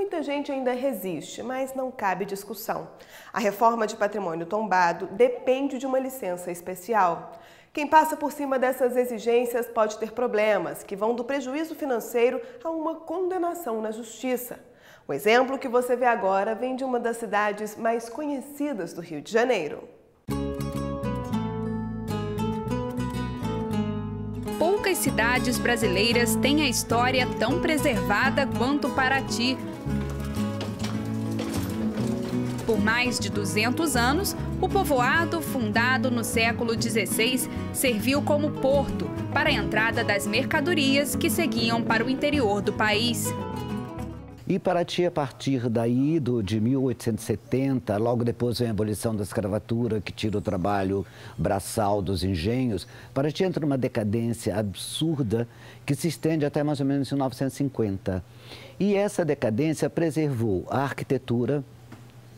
muita gente ainda resiste, mas não cabe discussão. A reforma de patrimônio tombado depende de uma licença especial. Quem passa por cima dessas exigências pode ter problemas, que vão do prejuízo financeiro a uma condenação na justiça. O exemplo que você vê agora vem de uma das cidades mais conhecidas do Rio de Janeiro. Poucas cidades brasileiras têm a história tão preservada quanto Paraty. Por mais de 200 anos, o povoado, fundado no século XVI, serviu como porto para a entrada das mercadorias que seguiam para o interior do país. E Paraty, a partir daí, de 1870, logo depois vem a abolição da escravatura, que tira o trabalho braçal dos engenhos, Paraty entra numa decadência absurda que se estende até mais ou menos 1950. E essa decadência preservou a arquitetura,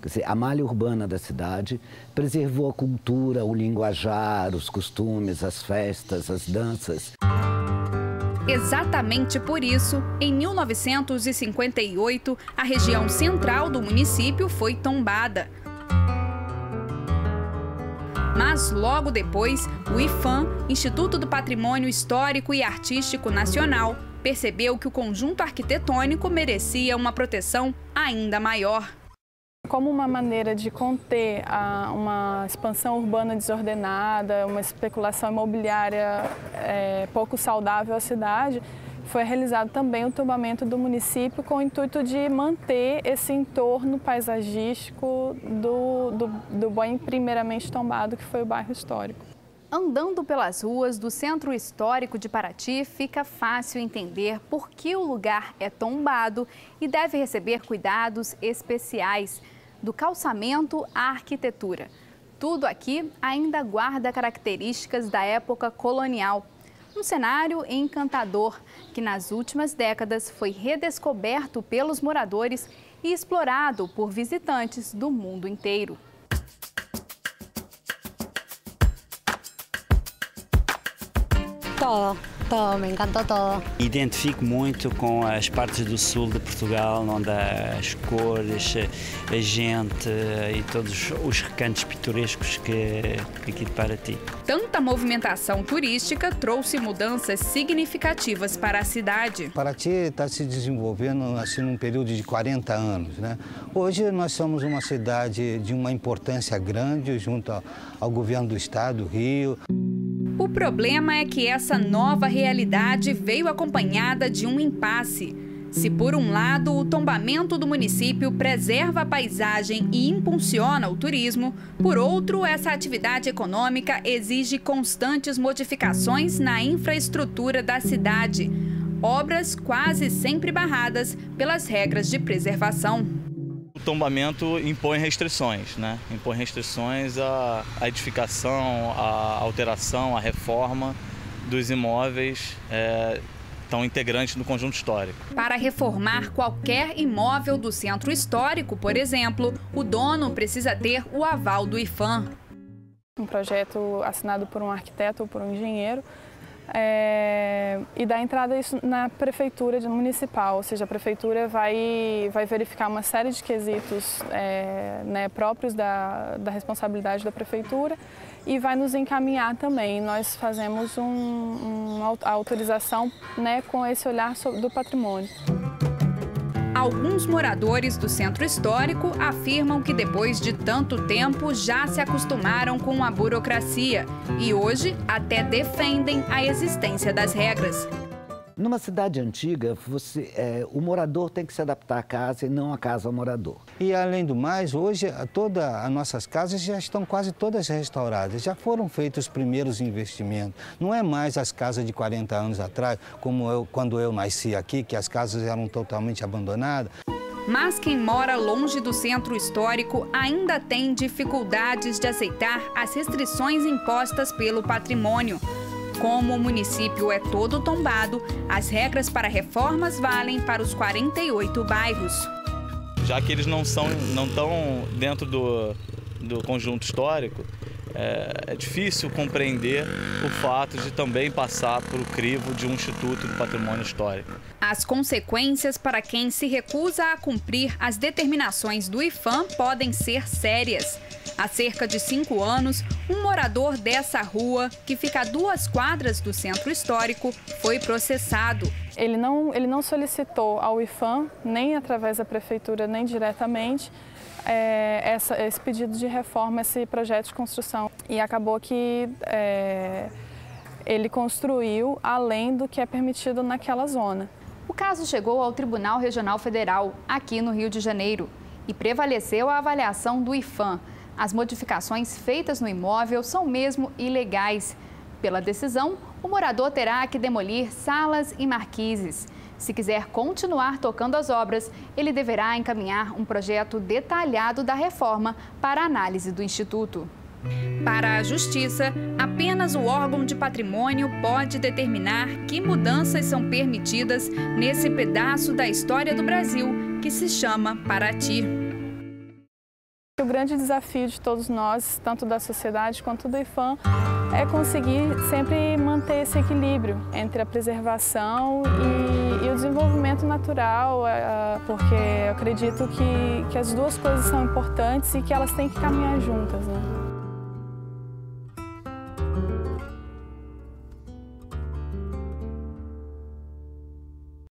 quer dizer, a malha urbana da cidade, preservou a cultura, o linguajar, os costumes, as festas, as danças. Exatamente por isso, em 1958, a região central do município foi tombada. Mas logo depois, o IPHAN, Instituto do Patrimônio Histórico e Artístico Nacional, percebeu que o conjunto arquitetônico merecia uma proteção ainda maior. Como uma maneira de conter uma expansão urbana desordenada, uma especulação imobiliária pouco saudável à cidade, foi realizado também o tombamento do município com o intuito de manter esse entorno paisagístico do bem primeiramente tombado, que foi o bairro histórico. Andando pelas ruas do Centro Histórico de Paraty, fica fácil entender por que o lugar é tombado e deve receber cuidados especiais, do calçamento à arquitetura. Tudo aqui ainda guarda características da época colonial. Um cenário encantador que nas últimas décadas foi redescoberto pelos moradores e explorado por visitantes do mundo inteiro. Todo, me encantou todo. Identifico muito com as partes do sul de Portugal, onde há as cores, a gente e todos os recantos pitorescos que aqui de Paraty. Tanta movimentação turística trouxe mudanças significativas para a cidade. Paraty está se desenvolvendo assim num período de 40 anos, né? Hoje nós somos uma cidade de uma importância grande junto ao governo do estado, do Rio. O problema é que essa nova realidade veio acompanhada de um impasse. Se por um lado o tombamento do município preserva a paisagem e impulsiona o turismo, por outro essa atividade econômica exige constantes modificações na infraestrutura da cidade. Obras quase sempre barradas pelas regras de preservação. O tombamento impõe restrições, né? Impõe restrições à edificação, à alteração, à reforma dos imóveis tão integrantes no conjunto histórico. Para reformar qualquer imóvel do centro histórico, por exemplo, o dono precisa ter o aval do IPHAN. Um projeto assinado por um arquiteto ou por um engenheiro, e dá entrada isso na prefeitura municipal, ou seja, a prefeitura vai verificar uma série de quesitos próprios da responsabilidade da prefeitura e vai nos encaminhar também. Nós fazemos a autorização com esse olhar do patrimônio. Alguns moradores do centro histórico afirmam que depois de tanto tempo já se acostumaram com a burocracia e hoje até defendem a existência das regras. Numa cidade antiga, o morador tem que se adaptar à casa e não a casa ao morador. E além do mais, hoje todas as nossas casas já estão quase todas restauradas, já foram feitos os primeiros investimentos. Não é mais as casas de 40 anos atrás, quando eu nasci aqui, que as casas eram totalmente abandonadas. Mas quem mora longe do centro histórico ainda tem dificuldades de aceitar as restrições impostas pelo patrimônio. Como o município é todo tombado, as regras para reformas valem para os 48 bairros. Já que eles não estão dentro do conjunto histórico, é difícil compreender o fato de também passar por o crivo de um Instituto do Patrimônio Histórico. As consequências para quem se recusa a cumprir as determinações do IPHAN podem ser sérias. Há cerca de 5 anos, um morador dessa rua, que fica a 2 quadras do centro histórico, foi processado. Ele não solicitou ao IPHAN, nem através da prefeitura, nem diretamente, esse pedido de reforma, esse projeto de construção. E acabou que ele construiu além do que é permitido naquela zona. O caso chegou ao Tribunal Regional Federal, aqui no Rio de Janeiro, e prevaleceu a avaliação do IPHAN. As modificações feitas no imóvel são mesmo ilegais. Pela decisão, o morador terá que demolir salas e marquises. Se quiser continuar tocando as obras, ele deverá encaminhar um projeto detalhado da reforma para análise do Instituto. Para a Justiça, apenas o órgão de patrimônio pode determinar que mudanças são permitidas nesse pedaço da história do Brasil que se chama Paraty. O grande desafio de todos nós, tanto da sociedade quanto do IPHAN, é conseguir sempre manter esse equilíbrio entre a preservação e o desenvolvimento natural, porque eu acredito que as duas coisas são importantes e que elas têm que caminhar juntas, né?